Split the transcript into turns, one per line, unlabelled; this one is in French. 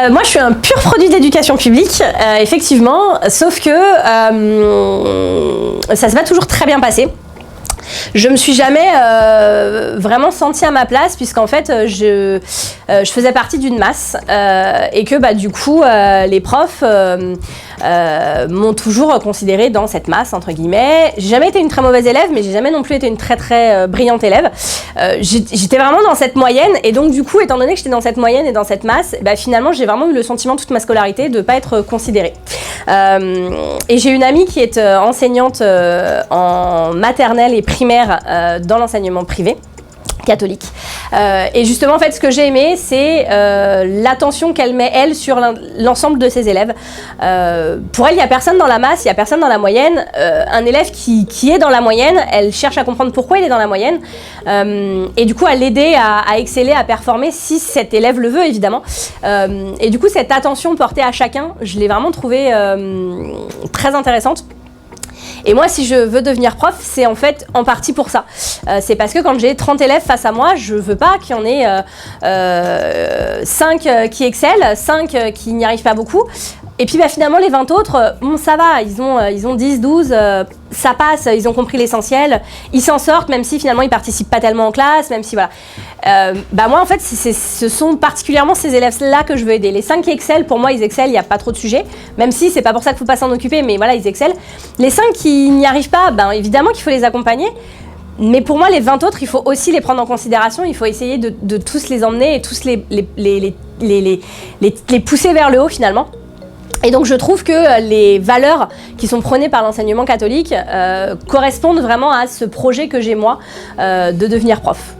Moi, je suis un pur produit d'éducation publique, effectivement, sauf que ça s'est pas toujours très bien passé. Je me suis jamais vraiment sentie à ma place puisqu'en fait je faisais partie d'une masse et que du coup les profs m'ont toujours considérée dans cette masse entre guillemets. J'ai jamais été une très mauvaise élève, mais j'ai jamais non plus été une très brillante élève. J'étais vraiment dans cette moyenne et donc du coup, étant donné que j'étais dans cette moyenne et dans cette masse, finalement j'ai vraiment eu le sentiment toute ma scolarité de pas être considérée. Et j'ai une amie qui est enseignante en maternelle et primaire dans l'enseignement privé catholique. Et justement, en fait, ce que j'ai aimé, c'est l'attention qu'elle met, elle, sur l'ensemble de ses élèves. Pour elle, il n'y a personne dans la masse, il n'y a personne dans la moyenne. Un élève qui est dans la moyenne, elle cherche à comprendre pourquoi il est dans la moyenne. Et du coup, à l'aider à exceller, à performer, si cet élève le veut, évidemment. Et du coup, cette attention portée à chacun, je l'ai vraiment trouvée très intéressante. Et moi, si je veux devenir prof, c'est en fait en partie pour ça. C'est parce que quand j'ai 30 élèves face à moi, je veux pas qu'il y en ait 5 qui excellent, 5 qui n'y arrivent pas beaucoup. Et puis finalement, les 20 autres, bon, ça va, ils ont 10, 12, ça passe, ils ont compris l'essentiel, ils s'en sortent, même si finalement ils participent pas tellement en classe, même si voilà. Moi, en fait, ce sont particulièrement ces élèves-là que je veux aider. Les 5 qui excellent, pour moi, ils excellent, il n'y a pas trop de sujets, même si c'est pas pour ça qu'il faut pas s'en occuper, mais voilà, ils excellent. Les 5 qui n'y arrivent pas, évidemment qu'il faut les accompagner. Mais pour moi, les 20 autres, il faut aussi les prendre en considération, il faut essayer de tous les emmener et tous les pousser vers le haut finalement. Et donc je trouve que les valeurs qui sont prônées par l'enseignement catholique correspondent vraiment à ce projet que j'ai moi de devenir prof.